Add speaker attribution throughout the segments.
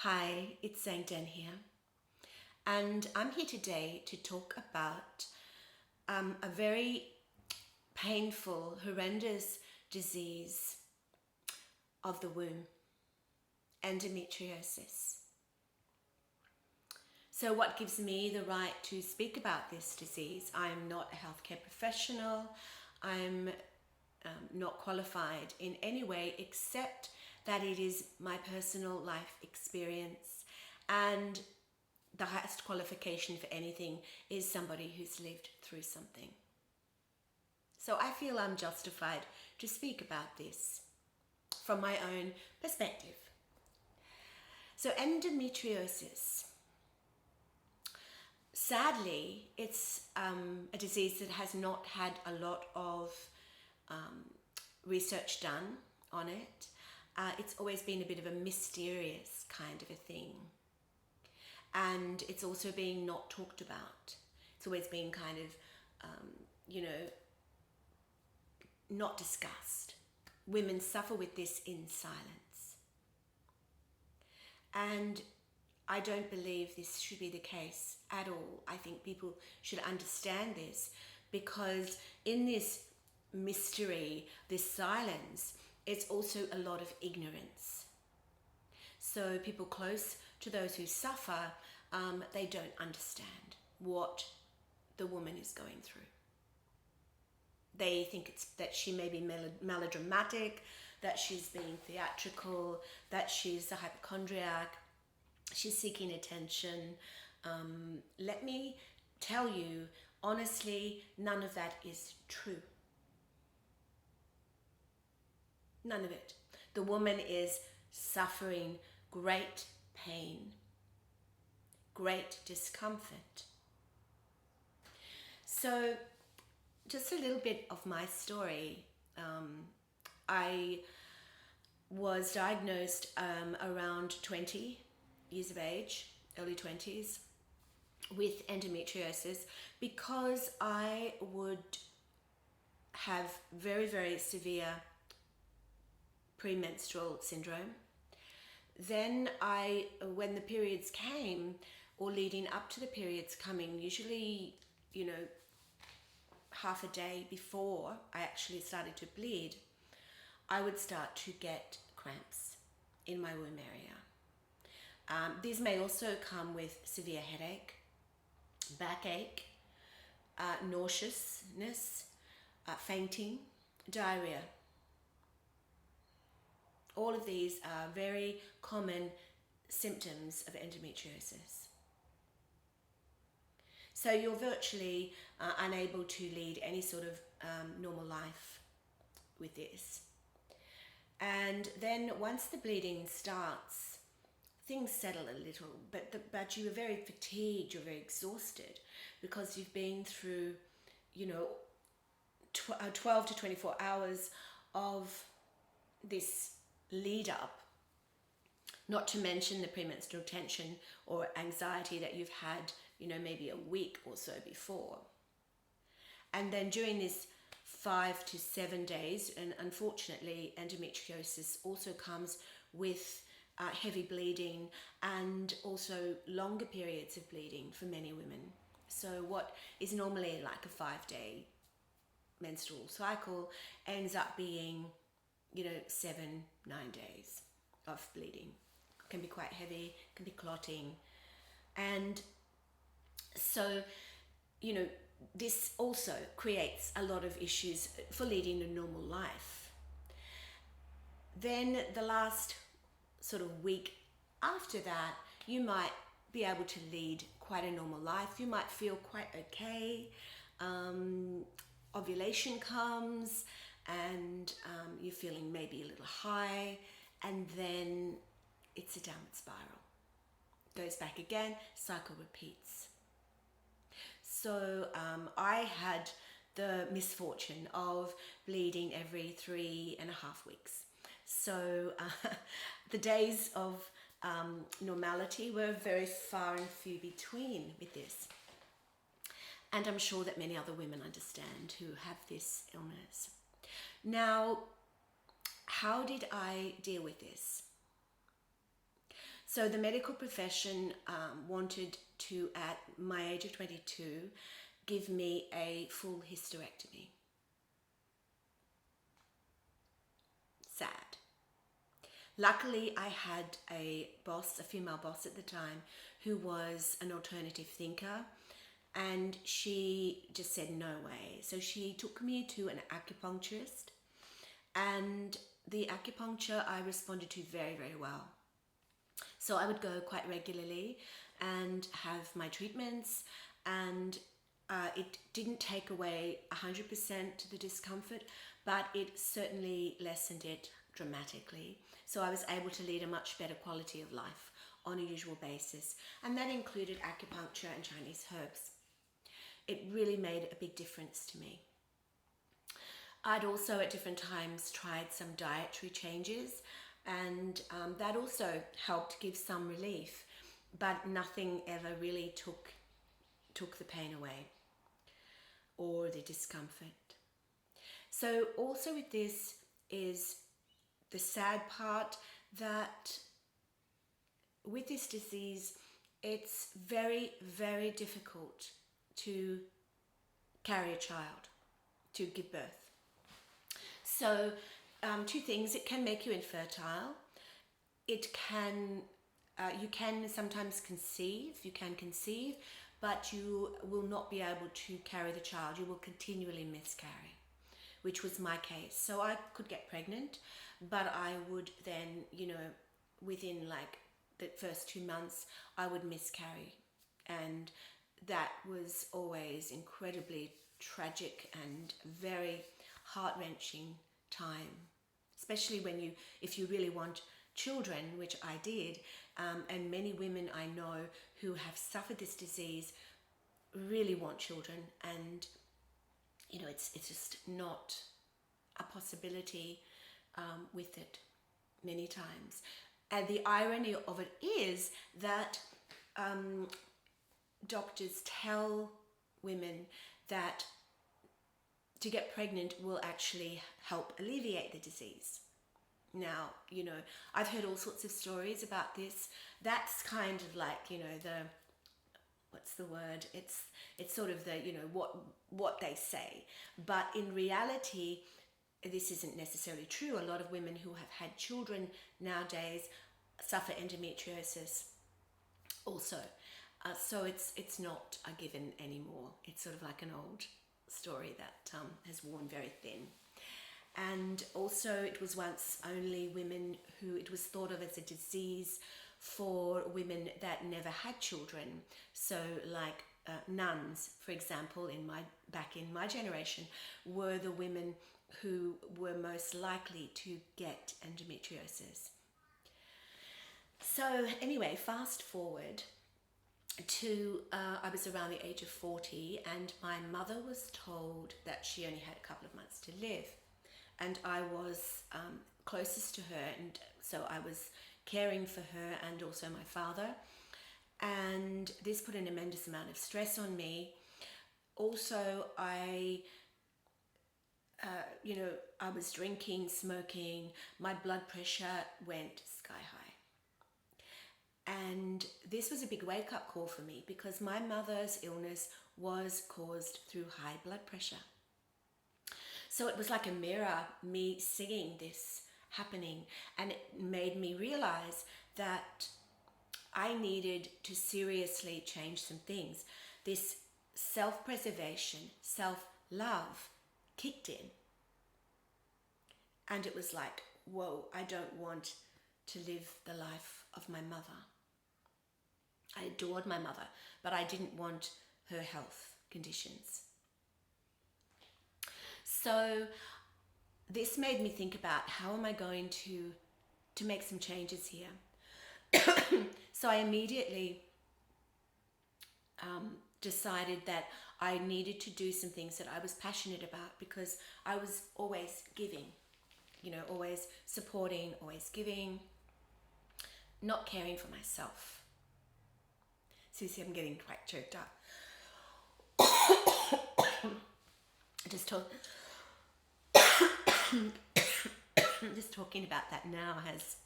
Speaker 1: Hi, it's Zhang Den here, and I'm here today to talk about a very painful, horrendous disease of the womb, endometriosis. So what gives me the right to speak about this disease? I'm not a healthcare professional. I'm not qualified in any way except that it is my personal life experience, and the highest qualification for anything is somebody who's lived through something. So I feel I'm justified to speak about this from my own perspective. So endometriosis, sadly, it's a disease that has not had a lot of research done on it. It's always been a bit of a mysterious kind of a thing. And it's also being not talked about. It's always been kind of, not discussed. Women suffer with this in silence. And I don't believe this should be the case at all. I think people should understand this, because in this mystery, this silence, it's also a lot of ignorance. So people close to those who suffer, they don't understand what the woman is going through. They think it's that she may be melodramatic, that she's being theatrical, that she's a hypochondriac, she's seeking attention. Let me tell you, honestly, none of that is true. None of it. The woman is suffering great pain, great discomfort. So, just a little bit of my story. I was diagnosed around 20 years of age, early 20s, with endometriosis, because I would have very, very severe premenstrual syndrome. Then when the periods came, or leading up to the periods coming, usually, half a day before I actually started to bleed, I would start to get cramps in my womb area. These may also come with severe headache, backache, nauseousness, fainting, diarrhea. All of these are very common symptoms of endometriosis. So you're virtually unable to lead any sort of normal life with this. And then once the bleeding starts, things settle a little, but you are very fatigued, you're very exhausted, because you've been through, 12 to 24 hours of this lead up, not to mention the premenstrual tension or anxiety that you've had, maybe a week or so before. And then during this 5 to 7 days, and unfortunately endometriosis also comes with heavy bleeding and also longer periods of bleeding for many women. So what is normally like a 5-day menstrual cycle ends up being 7-9 days of bleeding. It can be quite heavy, can be clotting. And so, this also creates a lot of issues for leading a normal life. Then the last sort of week after that, you might be able to lead quite a normal life. You might feel quite okay. Ovulation comes, and you're feeling maybe a little high, and then it's a downward spiral. Goes back again, cycle repeats. So I had the misfortune of bleeding every 3.5 weeks. So the days of normality were very far and few between with this. And I'm sure that many other women understand who have this illness. Now, how did I deal with this? So the medical profession wanted to, at my age of 22, give me a full hysterectomy. Sad. Luckily, I had a boss, a female boss at the time, who was an alternative thinker, and she just said no way. So she took me to an acupuncturist, and the acupuncture I responded to very, very well. So I would go quite regularly and have my treatments, and it didn't take away 100% the discomfort, but it certainly lessened it dramatically. So I was able to lead a much better quality of life on a usual basis, and that included acupuncture and Chinese herbs. It really made a big difference to me. I'd also at different times tried some dietary changes, and that also helped give some relief, but nothing ever really took the pain away or the discomfort. So also with this is the sad part, that with this disease, it's very, very difficult to carry a child, to give birth. So two things: it can make you infertile. It can, you can sometimes conceive, but you will not be able to carry the child. You will continually miscarry, which was my case. So I could get pregnant, but I would then, within like the first 2 months, I would miscarry. And that was always incredibly tragic and very heart-wrenching time, especially if you really want children, which I did, and many women I know who have suffered this disease really want children, and it's just not a possibility with it many times. And the irony of it is that doctors tell women that to get pregnant will actually help alleviate the disease. Now, I've heard all sorts of stories about this. That's kind of like, what's the word? It's sort of the, what they say. But in reality, this isn't necessarily true. A lot of women who have had children nowadays suffer endometriosis also. So it's not a given anymore. It's sort of like an old story that has worn very thin. And also it was once only women who, it was thought of as a disease for women that never had children. So like nuns, for example, back in my generation, were the women who were most likely to get endometriosis. So anyway, fast forward to I was around the age of 40, and my mother was told that she only had a couple of months to live, and I was closest to her, and so I was caring for her and also my father, and this put an immense amount of stress on me. Also, I was drinking, smoking, my blood pressure went sky high. And this was a big wake-up call for me, because my mother's illness was caused through high blood pressure. So it was like a mirror, me seeing this happening, and it made me realize that I needed to seriously change some things. This self-preservation, self-love kicked in. And it was like, whoa, I don't want to live the life of my mother. I adored my mother, but I didn't want her health conditions. So this made me think about, how am I going to make some changes here? So I immediately decided that I needed to do some things that I was passionate about, because I was always giving, always supporting, always giving, not caring for myself. So you see, I'm getting quite choked up. Just talking about that now has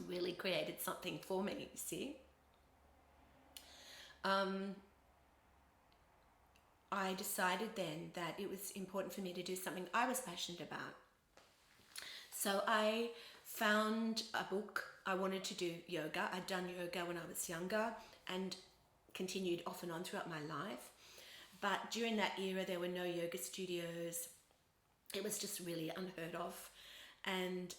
Speaker 1: really created something for me, you see. I decided then that it was important for me to do something I was passionate about. So I found a book. I wanted to do yoga. I'd done yoga when I was younger and continued off and on throughout my life. But during that era, there were no yoga studios. It was just really unheard of. And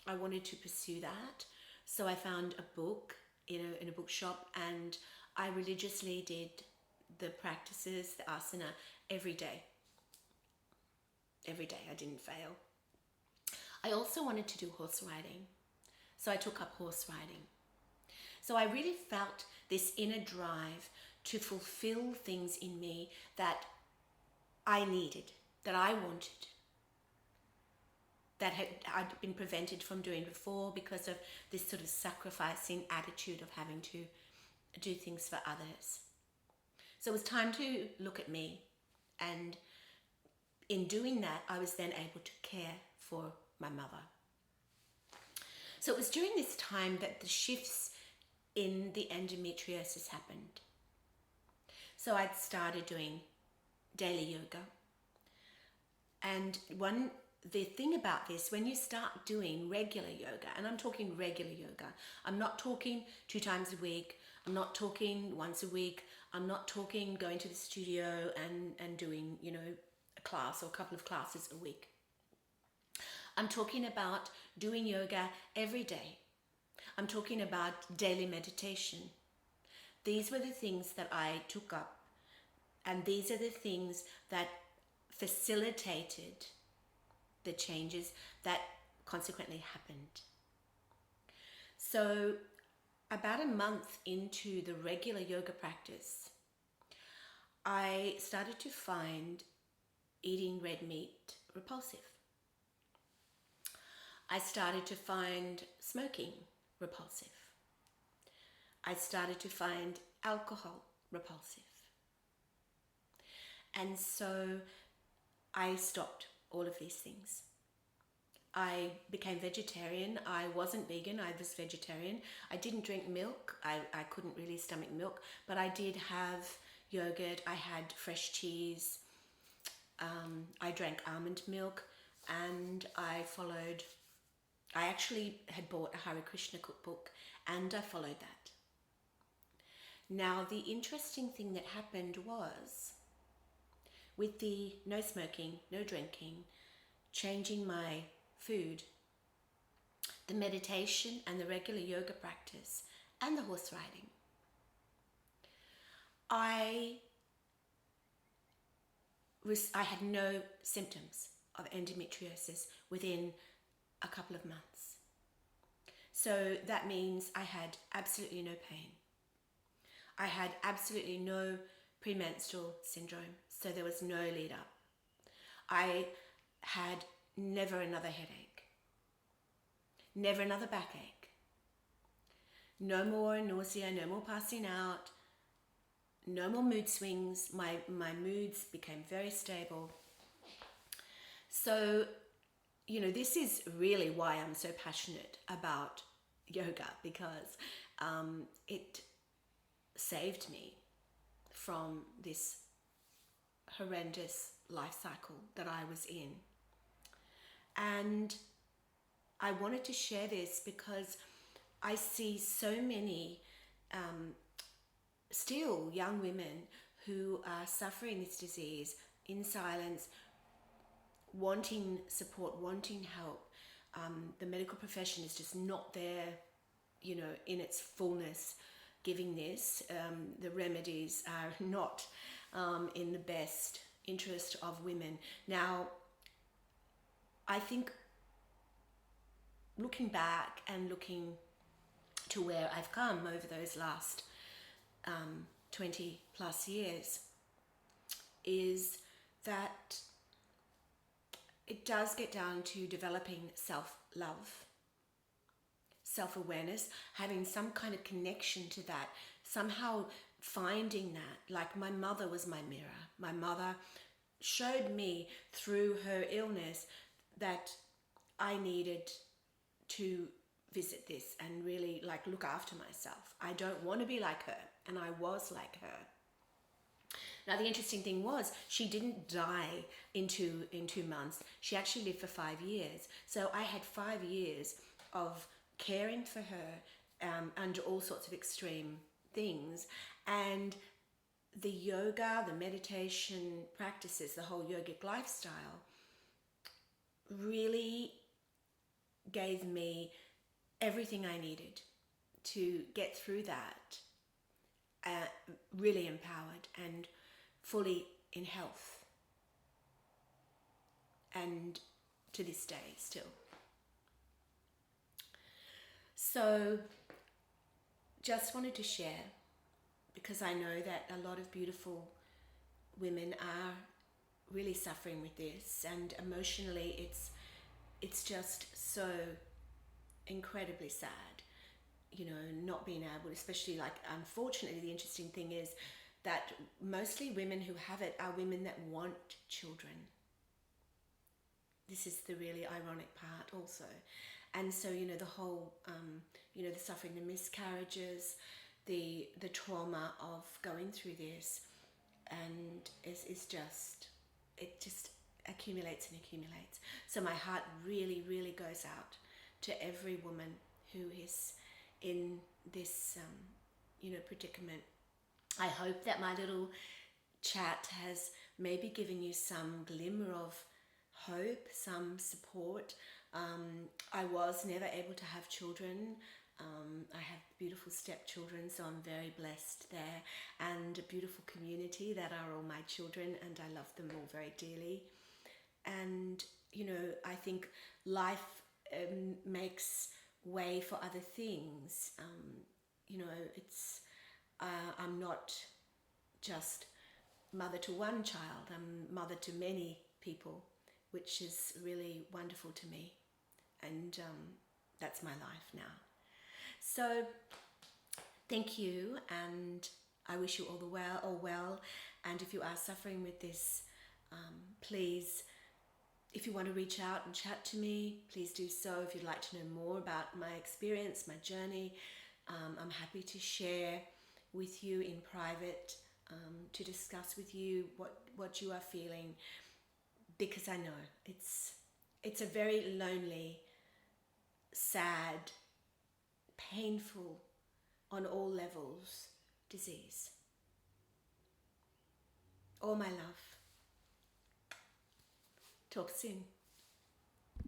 Speaker 1: I wanted to pursue that. So I found a book in a bookshop, and I religiously did the practices, the asana, every day. Every day, I didn't fail. I also wanted to do horse riding. So I took up horse riding. So I really felt this inner drive to fulfill things in me that I needed, that I wanted, that I'd been prevented from doing before because of this sort of sacrificing attitude of having to do things for others. So it was time to look at me, and in doing that, I was then able to care for my mother. So it was during this time that the shifts in the endometriosis happened. So I'd started doing daily yoga. And the thing about this, when you start doing regular yoga, and I'm talking regular yoga, I'm not talking 2 times a week, I'm not talking once a week, I'm not talking going to the studio and doing, a class or a couple of classes a week. I'm talking about doing yoga every day. I'm talking about daily meditation. These were the things that I took up, and these are the things that facilitated the changes that consequently happened. So about a month into the regular yoga practice, I started to find eating red meat repulsive. I started to find smoking repulsive. I started to find alcohol repulsive. And so I stopped all of these things. I became vegetarian. I wasn't vegan, I was vegetarian. I didn't drink milk. I couldn't really stomach milk, but I did have yogurt. I had fresh cheese. I drank almond milk, and I actually had bought a Hare Krishna cookbook, and I followed that. Now, the interesting thing that happened was, with the no smoking, no drinking, changing my food, the meditation and the regular yoga practice, and the horse riding, I had no symptoms of endometriosis within a couple of months. So that means I had absolutely no pain. I had absolutely no premenstrual syndrome, so there was no lead up. I had never another headache, never another backache, no more nausea, no more passing out, no more mood swings. My moods became very stable. So, this is really why I'm so passionate about yoga, because it saved me from this horrendous life cycle that I was in. And I wanted to share this because I see so many still young women who are suffering this disease in silence, wanting support, wanting help. The medical profession is just not there, in its fullness, giving this. The remedies are not in the best interest of women. Now, I think looking back and looking to where I've come over those last 20 plus years, is that it does get down to developing self-love, self-awareness, having some kind of connection to that, somehow finding that. Like, my mother was my mirror. My mother showed me through her illness that I needed to visit this and really like look after myself. I don't want to be like her, and I was like her. Now the interesting thing was she didn't die in 2 months. She actually lived for 5 years. So I had 5 years of caring for her under all sorts of extreme things, and the yoga, the meditation practices, the whole yogic lifestyle really gave me everything I needed to get through that, really empowered and fully in health, and to this day still. So just wanted to share, because I know that a lot of beautiful women are really suffering with this, and emotionally it's just so incredibly sad, not being able, especially like, unfortunately, the interesting thing is that mostly women who have it are women that want children. This is the really ironic part also. And so, the whole, the suffering, the miscarriages, the trauma of going through this, and it just accumulates and accumulates. So my heart really, really goes out to every woman who is in this, predicament. I hope that my little chat has maybe given you some glimmer of hope, some support. I was never able to have children. I have beautiful stepchildren, so I'm very blessed there, and a beautiful community that are all my children, and I love them all very dearly. And I think life makes way for other things. It's I'm not just mother to one child, I'm mother to many people, which is really wonderful to me, and that's my life now. So thank you, and I wish you all well. And if you are suffering with this, please, if you want to reach out and chat to me, please do so. If you'd like to know more about my experience, my journey, I'm happy to share with you in private, to discuss with you what you are feeling, because I know it's a very lonely, sad, painful, on all levels, disease. All my love. Talk soon.